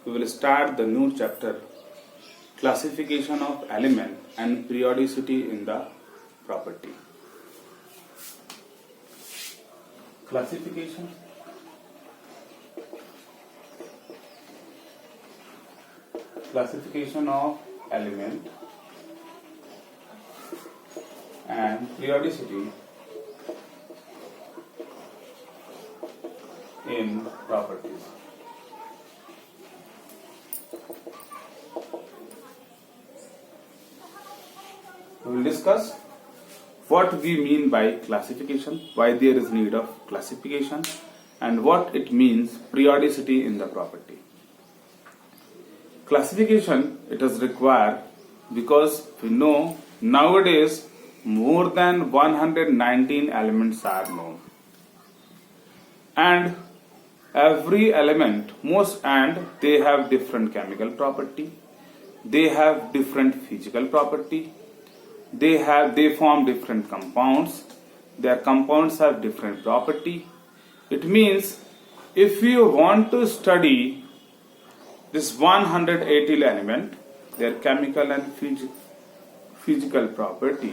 we will start the new chapter, classification of element and periodicity in the property. Classification of element and periodicity in properties. We will discuss what we mean by classification, why there is need of classification, and what it means periodicity in the property. Classification, it is required because we know nowadays more than 119 elements are known, and every element they have different chemical property, they have different physical property, they form different compounds, their compounds have different property. It means if you want to study this 180 element, their chemical and physical property,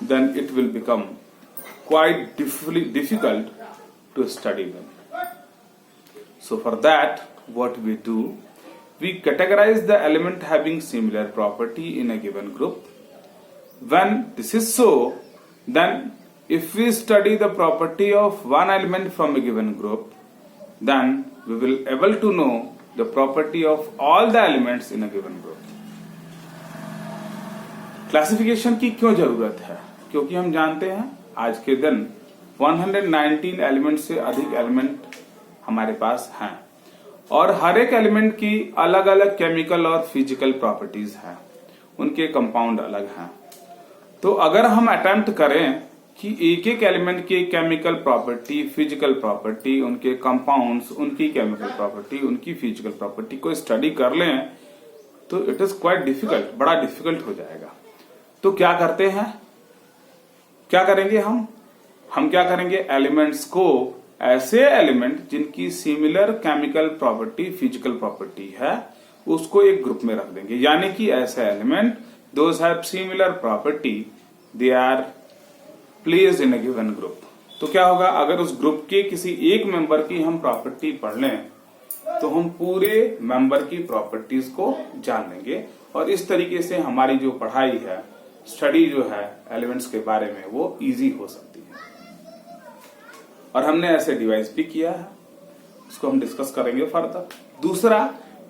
then it will become quite difficult to study them. So for that, what we do, we categorize the element having similar property in a given group. When this is so, then if we study the property of one element from a given group, then we will able to know the property of all the elements in a given group. Classification की क्यों जरूरत है? क्योंकि हम जानते हैं आज के दिन 119 एलिमेंट से अधिक एलिमेंट हमारे पास हैं और हर एक एलिमेंट की अलग अलग केमिकल और फिजिकल प्रॉपर्टीज हैं, उनके कंपाउंड अलग हैं। तो अगर हम अटेम्प्ट करें कि एक एक एलिमेंट की केमिकल प्रॉपर्टी, फिजिकल प्रॉपर्टी, उनके कंपाउंड्स, उनकी केमिकल प्रॉपर्टी, उनकी फिजिकल प्रॉपर्टी को स्टडी कर लें तो इट इज क्वाइट डिफिकल्ट, बड़ा डिफिकल्ट हो जाएगा। तो क्या करते हैं, क्या करेंगे हम क्या करेंगे, एलिमेंट्स को, ऐसे एलिमेंट जिनकी similar chemical property, physical property है, उसको एक ग्रुप में रख देंगे। यानी कि ऐसे element those have similar property, they are placed in a given group. तो क्या होगा, अगर उस ग्रुप के किसी एक मेंबर की हम प्रॉपर्टी पढ़ लें तो हम पूरे मेंबर की प्रॉपर्टीज को जान लेंगे और इस तरीके से हमारी जो पढ़ाई है, स्टडी जो है एलिमेंट्स के बारे में, वो इजी हो सकती है। और हमने ऐसे डिवाइस भी किया है, उसको हम डिस्कस करेंगे फर्दर। दूसरा,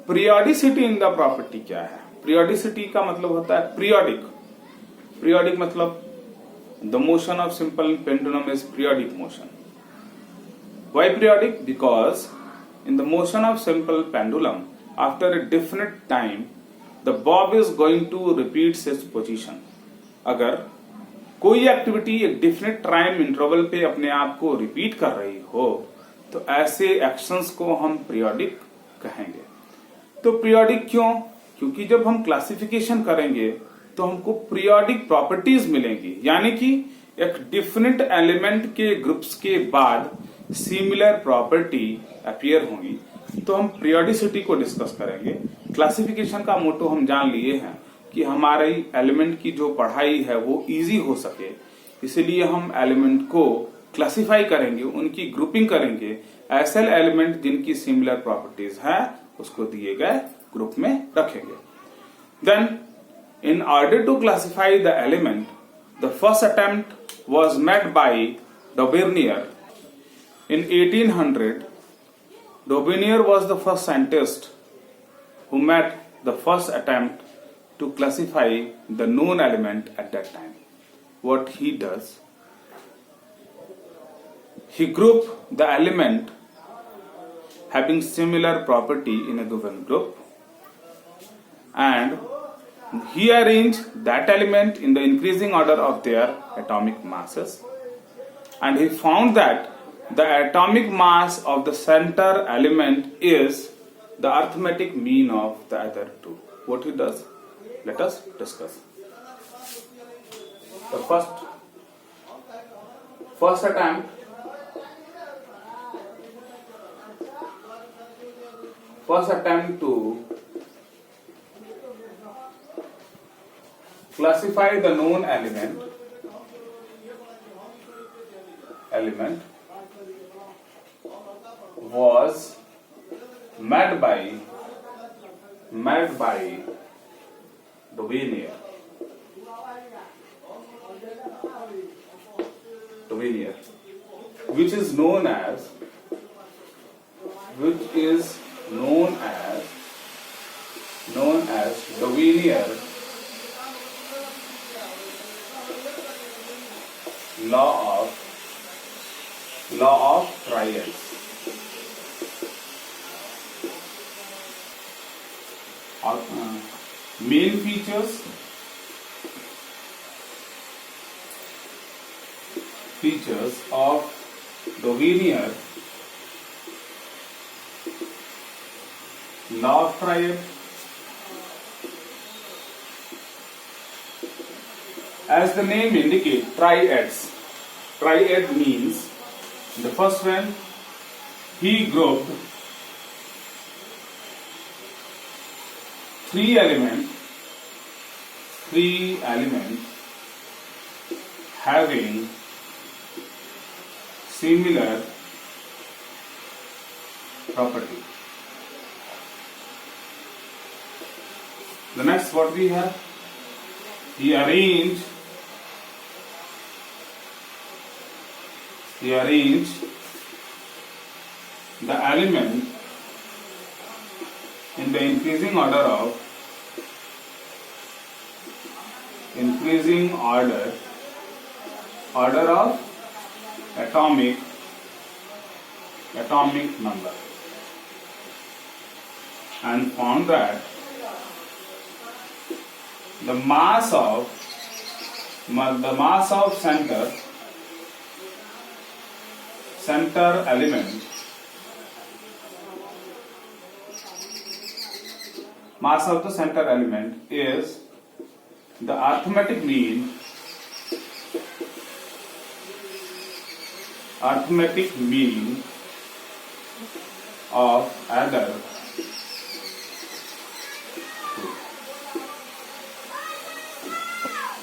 पीरियोडिसिटी इन द प्रॉपर्टी क्या है? पीरियोडिसिटी का मतलब होता है पीरियोडिक मतलब the motion of simple pendulum is periodic motion. Why periodic? Because in the motion of simple pendulum, after a definite time, the bob is going to repeat its position. अगर कोई activity एक definite time interval पे अपने आप को repeat कर रही हो तो ऐसे एक्शंस को हम पीरियोडिक कहेंगे। तो पीरियोडिक क्यों? क्योंकि जब हम क्लासिफिकेशन करेंगे तो हमको पीरियोडिक प्रॉपर्टीज मिलेंगी, यानी कि एक डिफरेंट एलिमेंट के ग्रुप्स के बाद सिमिलर प्रॉपर्टी अपीयर होंगी। तो हम पीरियोडिसिटी को डिस्कस करेंगे। क्लासिफिकेशन का मोटो हम जान लिए हैं कि हमारे एलिमेंट की जो पढ़ाई है वो इजी हो सके, इसलिए हम एलिमेंट को क्लासिफाई करेंगे, उनकी ग्रुपिंग करेंगे। ऐसे एलिमेंट जिनकी सिमिलर प्रॉपर्टीज हैं उसको दिए गए ग्रुप में रखेंगे। Then in order to classify the element, the first attempt was made by Daubigny. In 1800, Daubigny was the first scientist who made the first attempt to classify the known element at that time. What he does, he grouped the element having similar property in a given group and he arranged that element in the increasing order of their atomic masses, and he found that the atomic mass of the center element is the arithmetic mean of the other two. What he does, let us discuss. The first attempt first attempt to classify the known element was made by Duvalier, which is known as Duvalier law of triads. Main features of Duvalier law of triad. As the name indicates, triads. Triad means the first one, he grouped three elements having similar property. The next, what we have, he arranged the element in the increasing order of atomic number, and found that the mass of center element is the arithmetic mean of other two.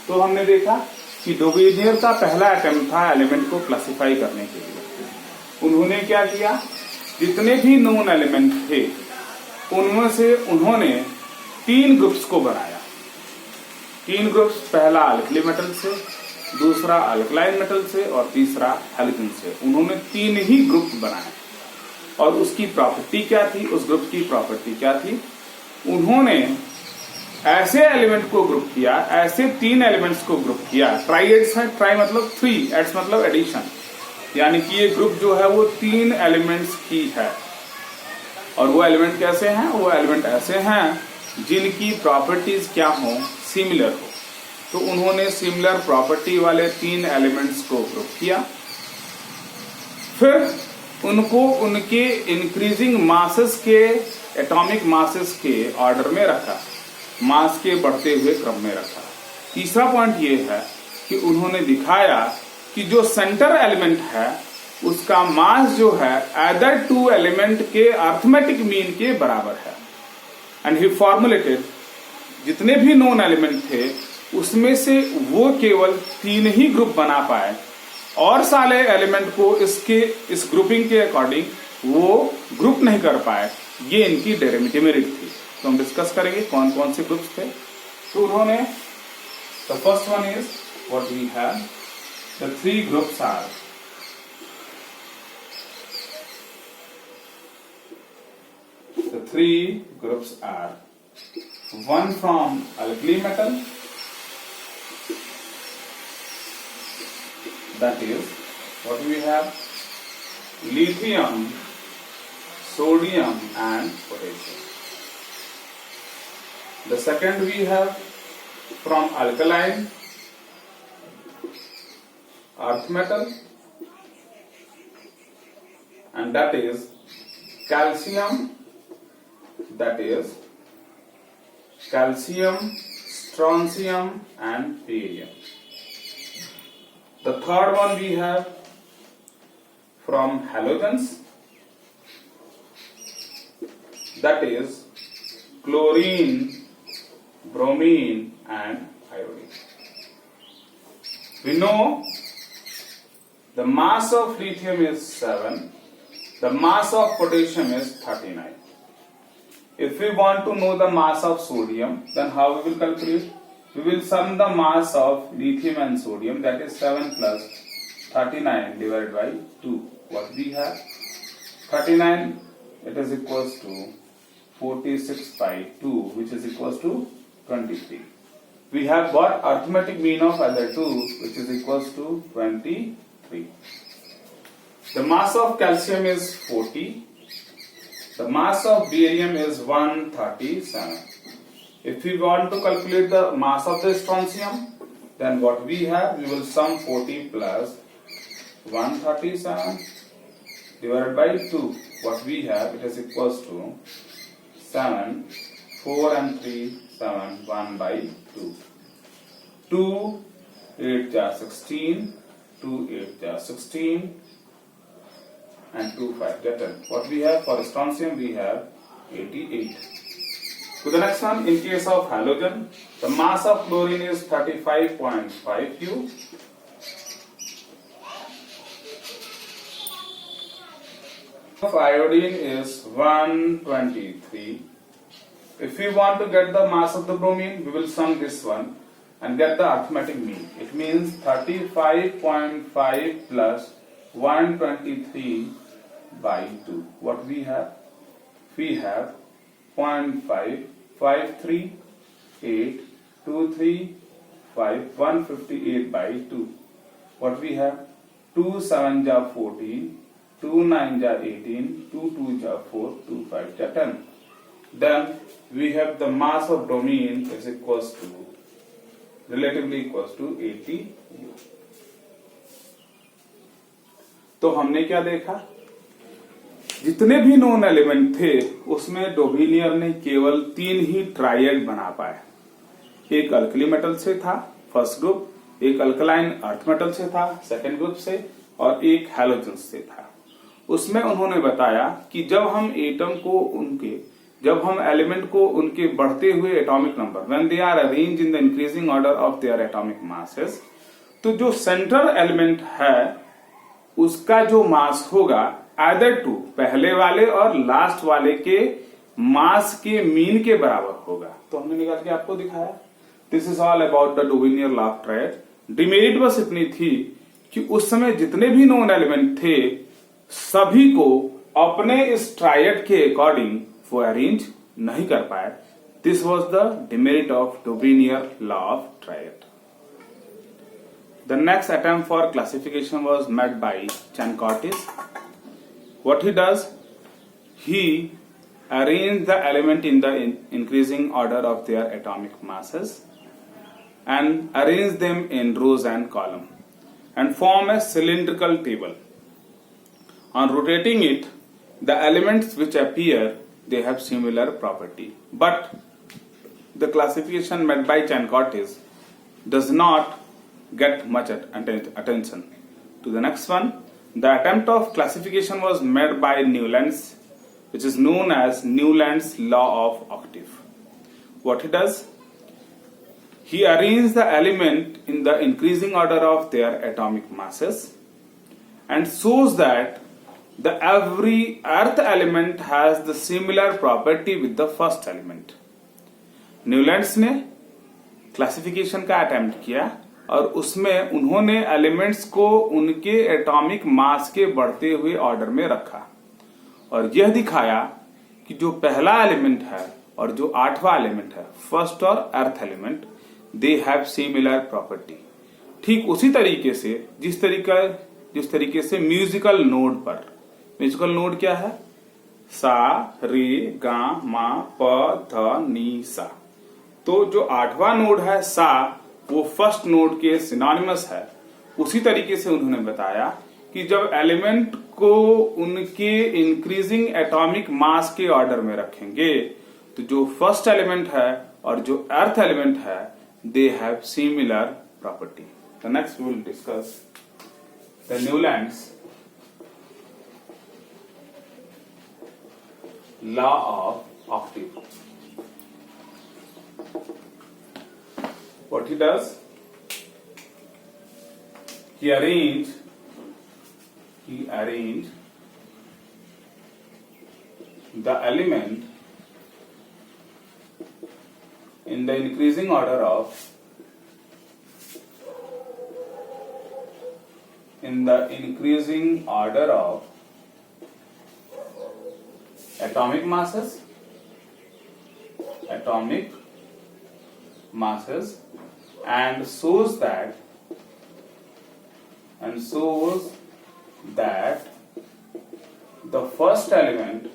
तो हमने देखा कि डुवेलियर का पहला attempt था element को classify करने के लिए। उन्होंने क्या किया, जितने भी नोन एलिमेंट थे उनमें से उन्होंने 3 ग्रुप्स को बनाया। 3 ग्रुप्स, पहला अल्कली मेटल से, दूसरा अल्कलाइन मेटल से और तीसरा हैलोजन से। उन्होंने 3 ही ग्रुप बनाए और उसकी प्रॉपर्टी क्या थी, उस ग्रुप की प्रॉपर्टी क्या थी, उन्होंने ऐसे एलिमेंट को ग्रुप किया, ऐसे 3 एलिमेंट्स को ग्रुप किया। ट्राइएड्स है, ट्राई मतलब 3, एड्स मतलब एडिशन, यानी कि ये ग्रुप जो है वो 3 एलिमेंट्स की है। और वो एलिमेंट कैसे हैं, वो एलिमेंट ऐसे हैं जिनकी प्रॉपर्टीज क्या हो, सिमिलर हो। तो उन्होंने सिमिलर प्रॉपर्टी वाले 3 एलिमेंट्स को ग्रुप किया, फिर उनको उनके इंक्रीजिंग मासेस के, एटॉमिक मासेस के ऑर्डर में रखा, मास के बढ़ते हुए क्रम में रखा। तीसरा पॉइंट ये है कि उन्होंने दिखाया कि जो सेंटर एलिमेंट है उसका मास जो है अदर 2 एलिमेंट के अर्थमेटिक मीन के बराबर है। एंड ही फॉर्मुलेटेड, जितने भी नोन एलिमेंट थे उसमें से वो केवल 3 ही ग्रुप बना पाए और सारे एलिमेंट को इस ग्रुपिंग के अकॉर्डिंग वो ग्रुप नहीं कर पाए। ये इनकी डेरिवेटिव थी। तो हम डिस्कस करेंगे कौन कौन से ग्रुप्स थे। तो उन्होंने, the first one is what we have, the 3 groups are, one from alkali metal, that is what we have, lithium, sodium and potassium. The second we have from alkaline earth metal, and that is calcium, strontium and barium. The third one we have from halogens, that is chlorine, bromine and iodine. We know the mass of lithium is 7, the mass of potassium is 39. If we want to know the mass of sodium, then how we will calculate? We will sum the mass of lithium and sodium, that is 7 plus 39 divided by 2. What we have? 39, it is equals to 46 by 2, which is equals to 23. We have got arithmetic mean of other two, which is equals to 23. The mass of calcium is 40. The mass of barium is 137. If we want to calculate the mass of the strontium, then what we have, we will sum 40 plus 137 divided by 2. What we have, it is equals to 7, 4 and 3, 7, 1 by 2. 2, 8 ja 16, 2, 8 ja 16, and 2, 5 ja 10. What we have for strontium, we have 88. To the next one, in case of halogen, the mass of chlorine is 35.5 Q. Of iodine is 123. If we want to get the mass of the bromine, we will sum this one and get the arithmetic mean. It means 35.5 plus 123 by 2. What we have? We have 0.5, 5, 3, 8, 2, 3, 5, 158 by 2. What we have? 2, 7 ja 14, 2, 9 ja 18, 2, 2 ja 4, 2, 5 ja 10. Then we have the mass of bromine is equals to, relatively equals to 80 U. तो हमने क्या देखा? जितने भी non element थे उसमें डोबिनियर ने केवल 3 ही ट्राइएड बना पाए। एक अल्कली मेटल से था फर्स्ट ग्रुप, एक अल्कलाइन अर्थ मेटल से था सेकंड ग्रुप से, और एक हैलोजन से था। उसमें उन्होंने बताया कि जब हम एलिमेंट को उनके बढ़ते हुए atomic number, when they are arrange in the increasing order of their atomic masses, तो जो सेंट्रल एलिमेंट है उसका जो मास होगा आइदर टू पहले वाले और लास्ट वाले के मास के मीन के बराबर होगा। तो हमने निकाल के आपको दिखाया। This is all about the Dobereiner law of triad. Demerit बस इतनी थी कि उस समय जितने भी नॉन एलिमेंट थे सभी को अपने इस ट्रायड के अकॉर्डिंग वो अरेंज नहीं कर पाए। This was the demerit of Dobereiner law of triad. The next attempt for classification was made by Chan-Cortis. What he does, he arranged the element in the increasing order of their atomic masses and arranged them in rows and column and form a cylindrical table. On rotating it, the elements which appear, they have similar property. But the classification made by Chan-Cortis does not get much attention. To the next one, the attempt of classification was made by Newlands, which is known as Newlands law of octave. What he does, he arranged the element in the increasing order of their atomic masses and shows that the every earth element has the similar property with the first element. Newlands ने classification का attempt किया और उसमें उन्होंने elements को उनके atomic mass के बढ़ते हुए ऑर्डर में रखा और यह दिखाया कि जो पहला एलिमेंट है और जो आठवां एलिमेंट है, फर्स्ट और earth element, they have similar property. ठीक उसी तरीके से जिस तरीके से म्यूजिकल नोड पर, म्यूजिकल नोड क्या है? सा, रे, गा, मा, प, ध, नी, सा। तो जो आठवां नोड है सा, वो फर्स्ट नोड के सिनोनिमस है। उसी तरीके से उन्होंने बताया कि जब एलिमेंट को उनके इंक्रीजिंग एटॉमिक मास के ऑर्डर में रखेंगे तो जो फर्स्ट एलिमेंट है और जो अर्थ एलिमेंट है, they have similar property. The next we will discuss the Newlands law of octave. What he does, he arranged the element in the increasing order of atomic masses and shows that the first element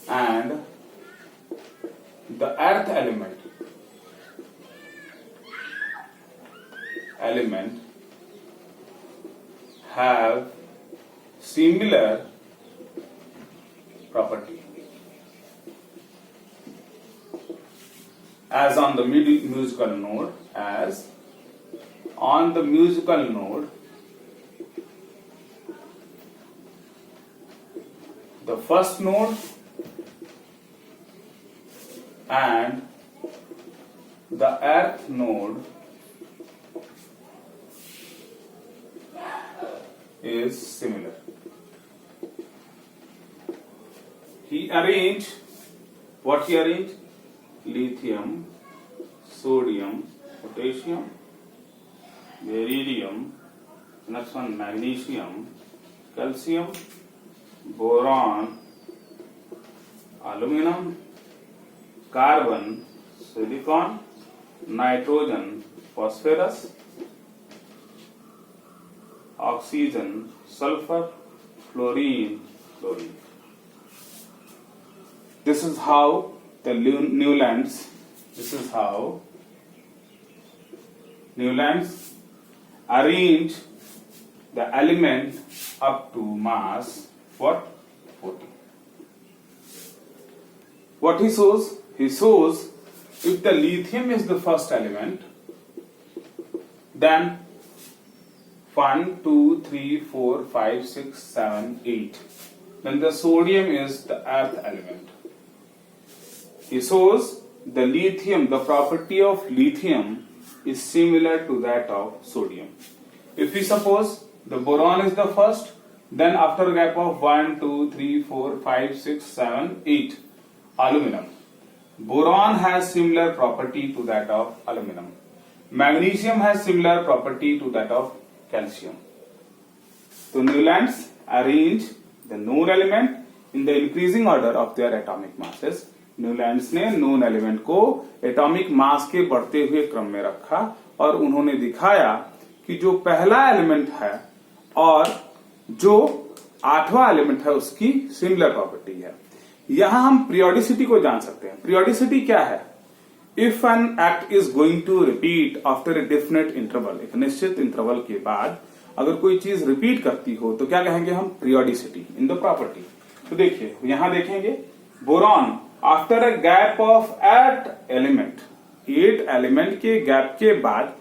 and the earth element have similar property. As on the musical node, the first node and the earth node is similar. He arranged lithium, sodium, potassium, beryllium, next one magnesium, calcium, boron, aluminum, carbon, silicon, nitrogen, phosphorus, oxygen, sulfur, fluorine. This is how the Newlands arrange the element up to mass 40. What he shows? He shows if the lithium is the first element, then 1, 2, 3, 4, 5, 6, 7, 8. Then the sodium is the earth element. He shows the lithium, the property of lithium is similar to that of sodium. If we suppose the boron is the first, then after a gap of 1, 2, 3, 4, 5, 6, 7, 8, aluminum. Boron has similar property to that of aluminum. Magnesium has similar property to that of calcium. So Newlands arrange the known element in the increasing order of their atomic masses. Newlands ने known element को atomic mass के बढ़ते हुए क्रम में रखा और उन्होंने दिखाया कि जो पहला एलिमेंट है और जो आठवां एलिमेंट है उसकी सिमिलर प्रॉपर्टी है। यहां हम पीरियोडिसिटी को जान सकते हैं। पीरियोडिसिटी क्या है? If an act is going to repeat after a definite interval, एक निश्चित इंटरवल के बाद अगर कोई चीज रिपीट करती हो तो क्या कहेंगे हम? Periodicity in the property. तो देखिए यहां देखेंगे boron after a gap of 8 element, 8 element के गैप के बाद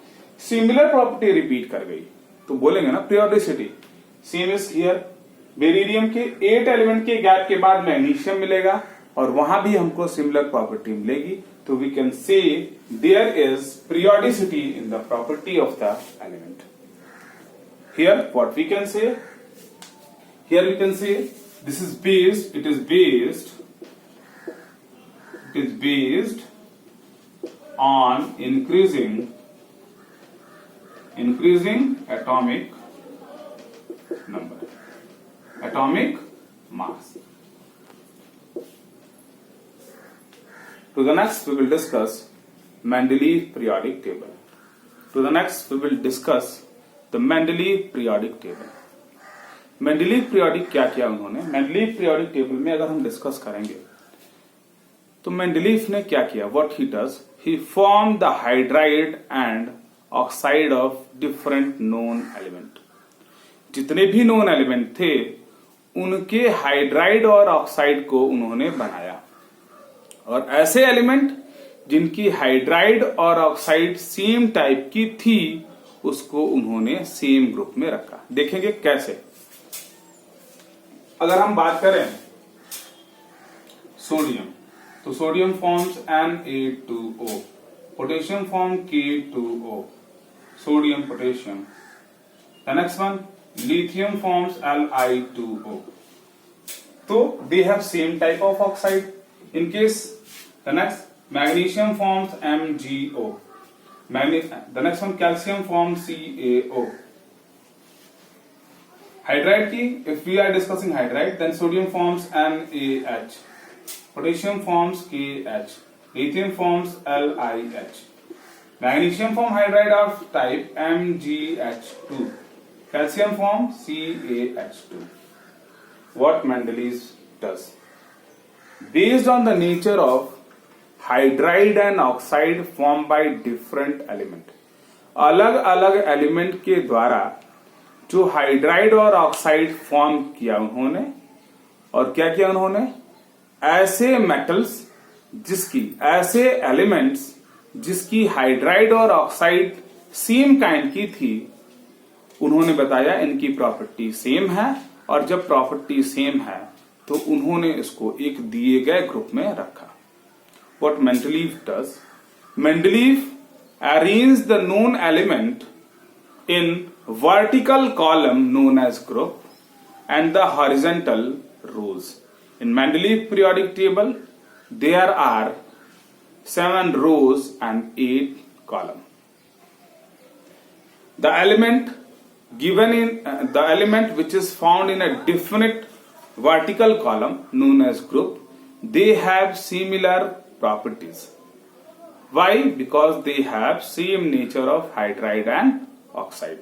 सिमिलर प्रॉपर्टी रिपीट कर गई तो बोलेंगे ना periodicity. Same is here, beryllium के 8 एलिमेंट के गैप के बाद मैग्नीशियम मिलेगा और वहां भी हमको सिमिलर प्रॉपर्टी मिलेगी, तो we can say there is periodicity in the property of the element. Here what we can say, here we can say this is based, it is based on increasing atomic number, atomic mass. To the next we will discuss Mendeleev periodic table. To the next we will discuss the Mendeleev periodic table. Mendeleev periodic क्या किया उन्होंने? Mendeleev periodic table में अगर हम discuss करेंगे तो Mendeleev ने क्या किया? What he does, he form the hydride and oxide of different known element. जितने भी नोन एलिमेंट थे उनके हाइड्राइड और ऑक्साइड को उन्होंने बनाया और ऐसे एलिमेंट जिनकी हाइड्राइड और ऑक्साइड सेम टाइप की थी उसको उन्होंने सेम ग्रुप में रखा। देखेंगे कैसे। अगर हम बात करें सोडियम, तो sodium forms Na2O, potassium form K2O, sodium potassium. The next one, lithium forms Li2O. So they have same type of oxide. In case the next, magnesium forms MgO. The next one, calcium forms CaO. Hydride की, if we are discussing hydride, then sodium forms NaH, potassium forms KH, lithium forms LiH. Magnesium form hydride of type MgH2. Calcium form CaH2. What Mendeleev does? Based on the nature of hydride and oxide formed by different element, अलग अलग element के द्वारा जो hydride और oxide form किया उन्होंने, और क्या किया उन्होंने, ऐसे मेटल्स जिसकी, ऐसे एलिमेंट्स जिसकी हाइड्राइड और ऑक्साइड सेम काइंड की थी, उन्होंने बताया इनकी प्रॉपर्टी सेम है, और जब प्रॉपर्टी सेम है तो उन्होंने इसको एक दिए गए ग्रुप में रखा. What Mendeleev does? Mendeleev arranged the known element in vertical column known as group and the horizontal rows. In Mendeleev periodic table, there are 7 rows and 8 columns. The element given in the element which is found in a definite vertical column known as group, they have similar properties. Why? Because they have same nature of hydride and oxide.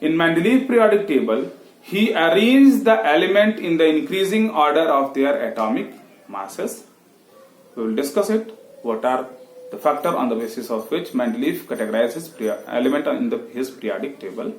In Mendeleev periodic table, he arranged the element in the increasing order of their atomic masses. We will discuss it. What are the factor on the basis of which Mendeleev categorizes element in his periodic table.